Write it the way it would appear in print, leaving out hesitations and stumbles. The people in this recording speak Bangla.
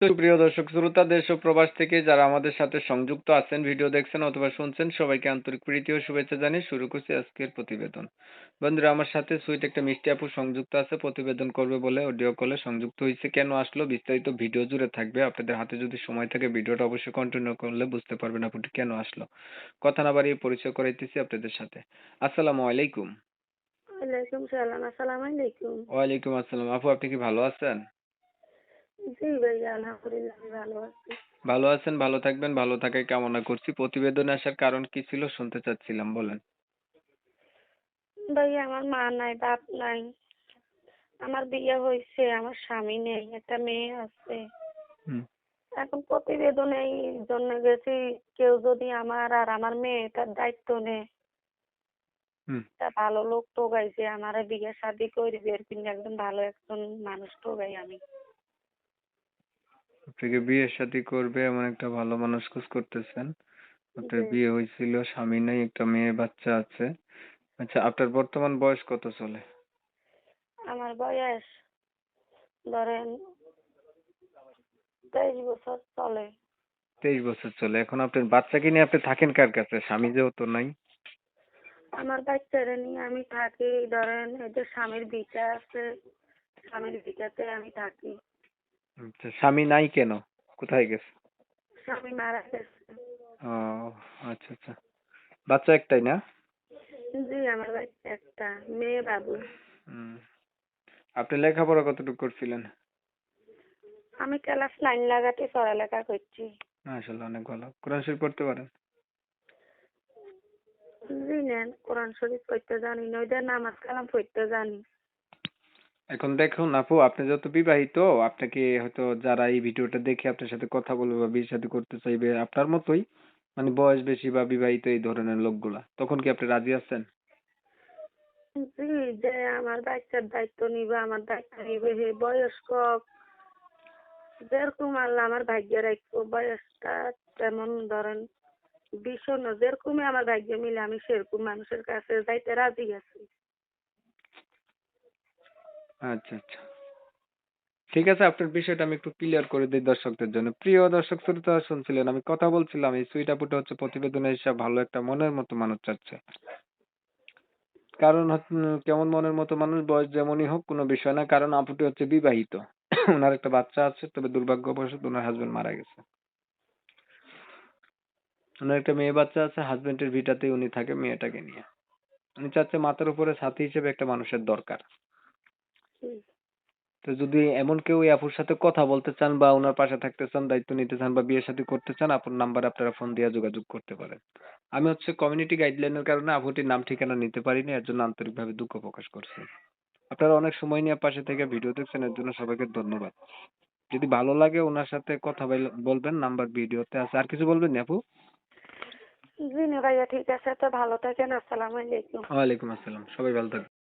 সুপ্রিয় দর্শক শ্রোতা দেশ ও প্রবাস থেকে যারা আমাদের সাথে সংযুক্ত আছেন, ভিডিও দেখছেন অথবা শুনছেন সবাইকে আন্তরিক প্রীতি ও শুভেচ্ছা জানিয়ে শুরু করছি আজকের প্রতিবেদন। বন্ধুরা আমার সাথে সুইট একটা মিষ্টি আপু সংযুক্ত আছে, প্রতিবেদন করবে বলে অডিও কলে সংযুক্ত হয়েছে। কেন আসলো বিস্তারিত ভিডিও জুড়ে থাকবে। আপনাদের হাতে যদি সময় থাকে ভিডিওটা অবশ্যই কন্টিনিউ করলে বুঝতে পারবেন আপুটি কেন আসলো। কথা না বাড়িয়ে পরিচয় করাইতেছি আপনাদের সাথে। আসসালামু আলাইকুম। ওয়ালাইকুম সালাম। আসসালামু আলাইকুম। ওয়ালাইকুম আসসালাম। আপু আপনি কি ভালো আছেন? জি ভাইয়া, আলহামদুলিল্লাহ আমি ভালো আছি। ভালো আছেন, ভালো থাকবেন, ভালো থাকার কামনা করছি। প্রতিবেদনে আসার কারণ কি ছিল শুনতে চাচ্ছিলাম, বলেন। ভাইয়া আমার মা নাই, বাপ নাই। আমার বিয়ে হয়েছে, আমার স্বামী নেই, একটা মেয়ে আছে। হুম, এখন প্রতিবেদনে এই জন্য গেছি, কেউ যদি আমার আর আমার মেয়েটার দায়িত্ব নেয়, হুম। তা ভালো লোক টোকাইছে আমার বিয়ে শাদি করবে, এরকম একদম ভালো একজন মানুষ টোকাই আমি। আপনাকে বিয়ের শাদী করবে এমন একটা ভালো মানুষ খোঁজ করতেছেন। আপনার যে বিয়ে হয়েছিল, স্বামী নাই, একটা মেয়ে বাচ্চা আছে। আচ্ছা, আপনার বর্তমান বয়স কত চলে? আমার বয়স ধরেন 23 বছর চলে। 23 বছর চলে। এখন আপনার বাচ্চাকে নিয়ে আপনি থাকেন কার কাছে? স্বামী যেহেতু নাই। আমার বাচ্চারা নিয়ে আমি থাকি, ধরেন এই যে স্বামীর ভিটা আছে, স্বামীর ভিটাতে আমি থাকি। আচ্ছা, স্বামী নাই কেন? কোথায় গেছে? স্বামী মারা গেছে। ও, আচ্ছা আচ্ছা। বাচ্চা একটাই না? জি, আমার বাচ্চা একটা মেয়ে বাবু। হুম। আপনি লেখাপড়া কতটুকু করছিলেন? আমি ক্লাস 9 লাগাতে পড়ালেখা করছি। আসলে অনেক ভালো। কোরআন শরীফ পড়তে পারেন? জি নেন, কোরআন শরীফ পড়তে জানি না, ওইটা নামাজ কালাম পড়তে জানি। এখন দেখুন আপু, আপনি যত বিবাহিত, আপনাকে হয়তো যারা এই ভিডিওটা দেখে আপনার সাথে কথা বলবে বা বিয়ে শাদী করতে চাইবে আপনার মতোই, মানে বয়স বেশি বা বিবাহিত এই ধরনের লোকগুলা, তখন কি আপনি রাজি আছেন? জি, যে আমার বাচ্চার দায়িত্ব নিবে, আমার দায়িত্ব নিবে, হে বয়স্ক যেরকম আল্লাহ আমার ভাগ্যে রাখবো, বয়সটা তেমন ধরেন ভীষণ যেরকমই আমার ভাগ্যে মিলে আমি সেরকম মানুষের কাছে যাইতে রাজি আছি। আচ্ছা আচ্ছা, ঠিক আছে। আপনার বিষয়টা আমি একটু ক্লিয়ার করে দিই দর্শকদের জন্য। প্রিয় দর্শক শ্রোতা শুনছিলেন, আমি কথা বলছিলাম এই সুইট আপুটা হচ্ছে প্রতিবেদনে এসে ভালো একটা মনের মতো মানুষ চাচ্ছে। কারণ কেমন মনের মতো মানুষ, বয়স যেমনই হোক কোনো বিষয় না, কারণ আপুটি হচ্ছে বিবাহিত। ওনার একটা বাচ্চা আছে, তবে দুর্ভাগ্যবশত ওনার হাজবেন্ড মারা গেছে। ওনার একটা মেয়ে বাচ্চা আছে, হাজবেন্ডের ভিটাতেই উনি থাকে মেয়েটাকে নিয়ে। উনি চাচ্ছে মাথার উপরে ছাতি হিসেবে একটা মানুষের দরকার। হুম। তো যদি এমন কেউ এই আপুর সাথে কথা বলতে চান বা ওনার পাশে থাকতে চান, দায়িত্ব নিতে চান বা বিয়ে শাদী করতে চান, আপুর নাম্বারে আপনারা ফোন দিয়ে যোগাযোগ করতে পারেন। আমি হচ্ছে কমিউনিটি গাইডলাইনের কারণে আপুটির নাম ঠিকানা নিতে পারিনি, এর জন্য আন্তরিকভাবে দুঃখ প্রকাশ করছি। আপনারা অনেক সময় নিয়ে পাশে থেকে ভিডিও দেখছেন, এর জন্য সবাইকে ধন্যবাদ। যদি ভালো লাগে ওনার সাথে কথা বলবেন, নাম্বার ভিডিওতে আছে। আর কিছু বলবেন না আপু? জি না ভাইয়া, ঠিক আছে, তো ভালো থাকেন। আসসালামু আলাইকুম। ওয়ালাইকুম আসসালাম, সবাই ভালো থাকবেন।